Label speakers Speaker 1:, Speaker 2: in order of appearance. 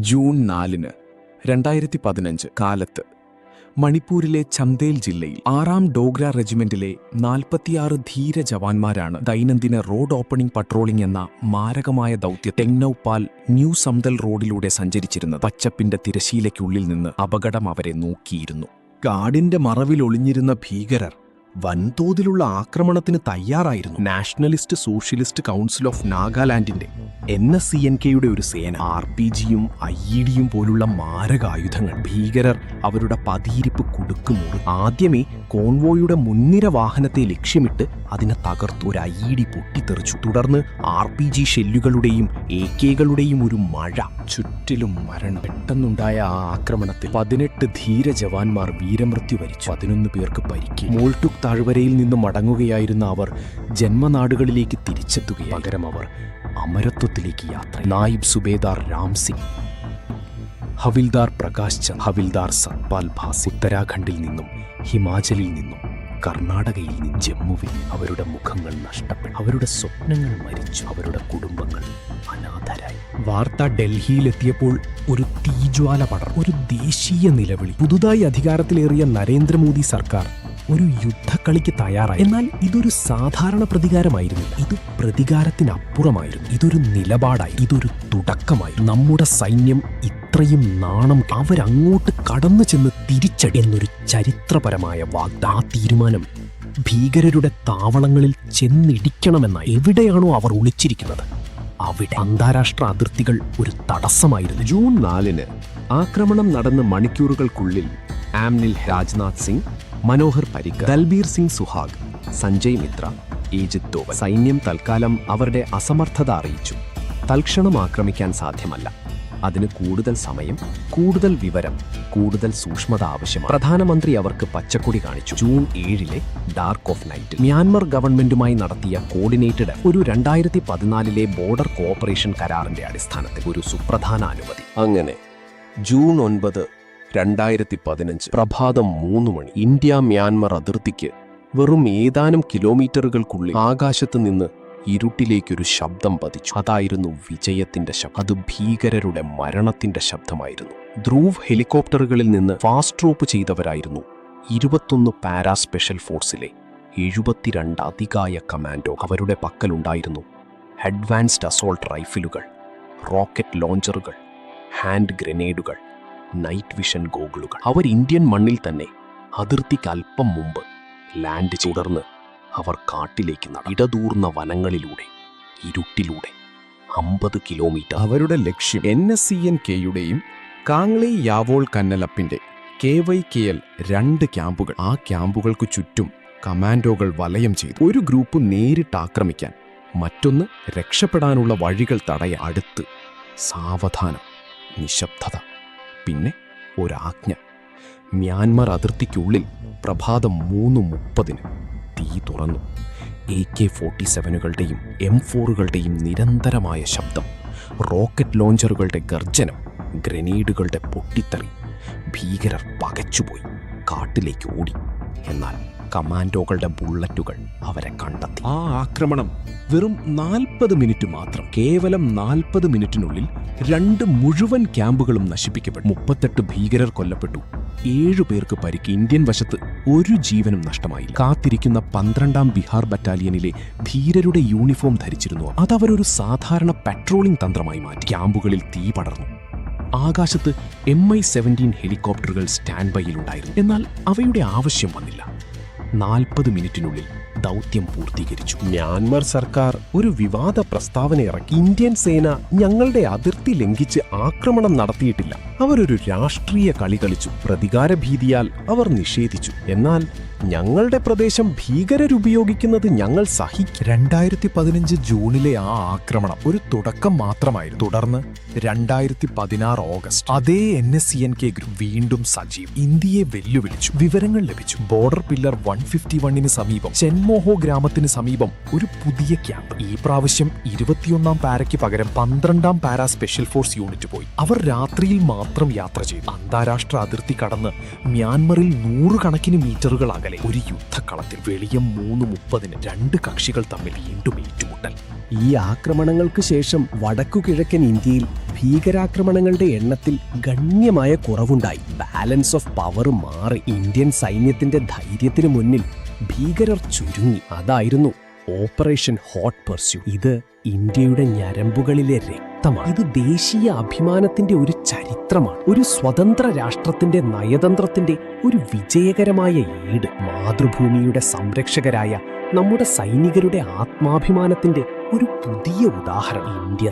Speaker 1: June 4, 2015 കാലത്ത് മണിപ്പൂരിലെ ചന്ദേൽ ജില്ലയിൽ 6ാം ഡോഗ്ര റെജിമെന്റിലെ 46 ധീര ജവാന്മാരാണ് ദൈനംദിന റോഡ് ഓപ്പണിംഗ് പട്രോളിംഗ് എന്ന മാരകമായ ദൗത്യം ടെങ്നൌപാൽ ന്യൂ സംദൽ റോഡിലൂടെ സഞ്ചരിച്ചിരുന്നത്. പച്ചപ്പിന്റെ തിരശീലയ്ക്കുള്ളിൽ നിന്ന് അപകടം അവരെ നോക്കിയിരുന്നു.
Speaker 2: കാടിന്റെ മറവിൽ ഒളിഞ്ഞിരുന്ന ഭീകരർ വൻതോതിലുള്ള ആക്രമണത്തിന് തയ്യാറായിരുന്നു. നാഷണലിസ്റ്റ് സോഷ്യലിസ്റ്റ് കൗൺസിൽ ഓഫ് നാഗാലാൻഡിന്റെ NSCNKയുടെ ഒരു സേന RPG-യും IED-യും പോലുള്ള മാരകായുധങ്ങൾ. ഭീകരർ അവരുടെ പതിയിരിപ്പ് കുടുക്കുമുറി. ആദ്യമേ കോൺവോയുടെ മുൻനിര വാഹനത്തെ ലക്ഷ്യമിട്ട് അതിനെ തകർത്തു. ഒരു IED പൊട്ടിത്തെറിച്ചു. തുടർന്ന് RPG ഷെല്ലുകളുടെയും AK-കളുടെയും ഒരു മഴ. ചുറ്റിലും മരണം. പെട്ടെന്നുണ്ടായ ആ ആക്രമണത്തിൽ 18 ധീര ജവാന്മാർ വീരമൃത്യു വരിച്ചു. 11 പേർക്ക് പരിക്ക്. മോൾട്ടുക് താഴ്വരയിൽ നിന്ന് മടങ്ങുകയായിരുന്ന അവർ ജന്മനാടുകളിലേക്ക് തിരിച്ചെത്തുകയായി. പകരം അവർ അമരത്വത്തിലേക്ക് യാത്ര. നായിബ് സുബേദാർ രാം സിംഗ്, ഹവിൽദാർ പ്രകാശ് ചന്ദ്, ഹവിൽദാർ സത്പാൽ ഭാസി ഉത്തരാഖണ്ഡിൽ നിന്നും ഹിമാചലിൽ നിന്നും കർണാടകയിൽ നിന്നും ജമ്മുവിൽ അവരുടെ മുഖങ്ങൾ നഷ്ടപ്പെട്ടു. അവരുടെ സ്വപ്നങ്ങൾ മരിച്ചു. അവരുടെ കുടുംബങ്ങൾ അനാഥരായി. വാർത്ത ഡൽഹിയിലെത്തിയപ്പോൾ ഒരു തീജ്വാല പടർന്നു. ഒരു ദേശീയ നിലവിളി. പുതുതായി അധികാരത്തിലേറിയ നരേന്ദ്രമോദി സർക്കാർ ഒരു യുദ്ധക്കളിക്ക് തയ്യാറായി. എന്നാൽ ഇതൊരു സാധാരണ പ്രതികാരമായിരുന്നില്ല. ഇത് പ്രതികാരത്തിനപ്പുറമായിരുന്നു. ഇതൊരു നിലപാടായി. ഇതൊരു തുടക്കമായി. നമ്മുടെ സൈന്യം ഇത്രയും നാണം അവരങ്ങോട്ട് കടന്നു ചെന്ന് തിരിച്ചടി എന്നൊരു ചരിത്രപരമായ വാഗ്ദാനം. ആ തീരുമാനം ഭീകരരുടെ താവളങ്ങളിൽ ചെന്നിടിക്കണമെന്നായി. എവിടെയാണോ അവർ ഒളിച്ചിരിക്കുന്നത് അവിടെ അന്താരാഷ്ട്ര അതിർത്തികൾ ഒരു തടസ്സമായിരുന്നു.
Speaker 3: ജൂൺ 4 ആക്രമണം നടന്ന മണിക്കൂറുകൾക്കുള്ളിൽ ആംനിൽ രാജ്നാഥ് സിംഗ്, മനോഹർ പരിക്കർ, ദൽബീർ സിംഗ് സുഹാഗ്, സഞ്ജയ് മിത്ര, ഏജിത് ദോവൽ. സൈന്യം തൽക്കാലം അവരുടെ അസമർത്ഥത അറിയിച്ചു. തൽക്ഷണം ആക്രമിക്കാൻ സാധ്യമല്ല. അതിന് കൂടുതൽ സമയം, കൂടുതൽ വിവരം, കൂടുതൽ സൂക്ഷ്മത ആവശ്യമാണ്. പ്രധാനമന്ത്രി അവർക്ക് പച്ചക്കൊടി കാണിച്ചു. June 7 dark of night Myanmar ഗവൺമെന്റുമായി നടത്തിയ കോർഡിനേറ്റഡ് ഒരു 2014 ബോർഡർ കോഓപ്പറേഷൻ കരാറിന്റെ അടിസ്ഥാനത്തിൽ ഒരു സുപ്രധാന അനുമതി.
Speaker 2: അങ്ങനെ ജൂൺ 9, 2015 പ്രഭാതം 3 മണി ഇന്ത്യ മ്യാൻമർ അതിർത്തിക്ക് വെറും ഏതാനും കിലോമീറ്ററുകൾക്കുള്ളിൽ ആകാശത്ത് നിന്ന് ഇരുട്ടിലേക്കൊരു ശബ്ദം പതിച്ചു. അതായിരുന്നു വിജയത്തിന്റെ ശബ്ദം. അത് ഭീകരരുടെ മരണത്തിന്റെ ശബ്ദമായിരുന്നു. ധ്രുവ് ഹെലികോപ്റ്ററുകളിൽ നിന്ന് ഫാസ്റ്റ് ഡ്രോപ്പ് ചെയ്തവരായിരുന്നു 21 പാരാ സ്പെഷ്യൽ ഫോഴ്സിലെ 72 അതികായ കമാൻഡോ. അവരുടെ പക്കലുണ്ടായിരുന്നു അഡ്വാൻസ്ഡ് അസോൾട്ട് റൈഫിലുകൾ, റോക്കറ്റ് ലോഞ്ചറുകൾ, ഹാൻഡ് ഗ്രനേഡുകൾ, നൈറ്റ് വിഷൻ ഗോഗിളുകൾ. അവർ ഇന്ത്യൻ മണ്ണിൽ തന്നെ അതിർത്തിക്ക് അല്പം മുമ്പ് ലാൻഡ്. തുടർന്ന് അവർ കാട്ടിലേക്ക് ഇടതൂർന്ന വനങ്ങളിലൂടെ, ഇരുട്ടിലൂടെ 50 കിലോമീറ്റർ.
Speaker 1: അവരുടെ ലക്ഷ്യം NSCNKയുടെയും കാംഗ്ലേ യാവോൾ കന്നലപ്പിന്റെ KYKL 2 ക്യാമ്പുകൾ. ആ ക്യാമ്പുകൾക്ക് ചുറ്റും കമാൻഡോകൾ വലയം ചെയ്തു. ഒരു ഗ്രൂപ്പ് നേരിട്ട് ആക്രമിക്കാൻ, മറ്റൊന്ന് രക്ഷപ്പെടാനുള്ള വഴികൾ തടയാൻ. അടുത്ത് സാവധാനം, നിശബ്ദത, പിന്നെ ഒരാജ്ഞ. മ്യാൻമർ അതിർത്തിക്കുള്ളിൽ പ്രഭാതം 3:30 തീ തുറന്നു. AK-47കളുടെയും M4കളുടെയും നിരന്തരമായ ശബ്ദം, റോക്കറ്റ് ലോഞ്ചറുകളുടെ ഗർജനം, ഗ്രനേഡുകളുടെ പൊട്ടിത്തെറി. ഭീകരർ പകച്ചുപോയി, കാട്ടിലേക്ക് ഓടി. എന്നാൽ കമാൻഡോകളുടെ ബുള്ളറ്റുകൾ അവരെ കണ്ടെത്തി. ആ ആക്രമണം വെറും 40 മിനിറ്റ് മാത്രം. കേവലം 40 മിനിറ്റിനുള്ളിൽ 2 മുഴുവൻ ക്യാമ്പുകളും നശിപ്പിക്കപ്പെട്ടു. 38 ഭീകരർ കൊല്ലപ്പെട്ടു. 7 പേർക്ക് പരിക്ക്. ഇന്ത്യൻ വശത്ത് ഒരു ജീവനും നഷ്ടമായില്ല. കാത്തിരിക്കുന്ന 12ാം ബിഹാർ ബറ്റാലിയനിലെ ധീരരുടെ യൂണിഫോം ധരിച്ചിരുന്നു. അതവരൊരു സാധാരണ പെട്രോളിംഗ് തന്ത്രമായി മാറ്റി. ക്യാമ്പുകളിൽ തീ പടർന്നു. ആകാശത്ത് MI-17 ഹെലികോപ്റ്ററുകൾ സ്റ്റാൻഡ് ബൈയിലുണ്ടായിരുന്നു. എന്നാൽ അവയുടെ ആവശ്യം വന്നില്ല. 40 മിനിറ്റിനുള്ളിൽ ദൗത്യം പൂർത്തീകരിച്ചു. മ്യാൻമർ സർക്കാർ ഒരു വിവാദ പ്രസ്താവന ഇറക്കി. ഇന്ത്യൻ സേന ഞങ്ങളുടെ അതിർത്തി ലംഘിച്ച് ആക്രമണം നടത്തിയിട്ടില്ല. അവരൊരു രാഷ്ട്രീയ കളി കളിച്ചു. പ്രതികാര ഭീതിയാൽ അവർ നിഷേധിച്ചു. എന്നാൽ ഞങ്ങളുടെ പ്രദേശം ഭീകരരുപയോഗിക്കുന്നത് ഞങ്ങൾ സഹിക്കും. 2015 ജൂണിലെ ആ ആക്രമണം ഒരു തുടക്കം മാത്രമായിരുന്നു. തുടർന്ന് 2016 ഓഗസ്റ്റ് അതേ NSCNK ഗ്രൂപ്പ് വീണ്ടും സജീവം. ഇന്ത്യയെ വെല്ലുവിളിച്ചു. വിവരങ്ങൾ ലഭിച്ചു. ബോർഡർ പില്ലർ 151 സമീപം ചെൻമോഹോ ഗ്രാമത്തിന് സമീപം ഒരു പുതിയ ക്യാമ്പ്. ഈ പ്രാവശ്യം 21ാം പാരയ്ക്ക് പകരം 12ാം പാരാ സ്പെഷ്യൽ ഫോഴ്സ് യൂണിറ്റ് പോയി. അവർ രാത്രിയിൽ മാത്രം യാത്ര ചെയ്തു. അന്താരാഷ്ട്ര അതിർത്തി കടന്ന് മ്യാൻമറിൽ 100 കണക്കിന് മീറ്ററുകൾ അകലെ അകലെ ഒരു യുദ്ധക്കളത്തിൽ വെളിയം 3:30 രണ്ട് കക്ഷികൾ തമ്മിൽ വീണ്ടും ഏറ്റുമുട്ടൽ.
Speaker 2: ഈ ആക്രമണങ്ങൾക്ക് ശേഷം വടക്കുകിഴക്കൻ ഇന്ത്യയിൽ ഭീകരാക്രമണങ്ങളുടെ എണ്ണത്തിൽ ഗണ്യമായ കുറവുണ്ടായി. ബാലൻസ് ഓഫ് പവർ മാറി. ഇന്ത്യൻ സൈന്യത്തിന്റെ ധൈര്യത്തിന് മുന്നിൽ ഭീകരർ ചുരുങ്ങി. അതായിരുന്നു ഓപ്പറേഷൻ ഹോട്ട് പെർസ്യൂട്ട്. ഇത് ഇന്ത്യയുടെ ഞരമ്പുകളിലെ രക്തമാണ്. ഇത് ദേശീയ അഭിമാനത്തിന്റെ ഒരു ചരിത്രമാണ്. ഒരു സ്വതന്ത്ര രാഷ്ട്രത്തിന്റെ നയതന്ത്രത്തിന്റെ ഒരു വിജയകരമായ ഏട്. മാതൃഭൂമിയുടെ സംരക്ഷകരായ നമ്മുടെ സൈനികരുടെ ആത്മാഭിമാനത്തിന്റെ ഒരു പുതിയ ഉദാഹരണം. ഇന്ത്യ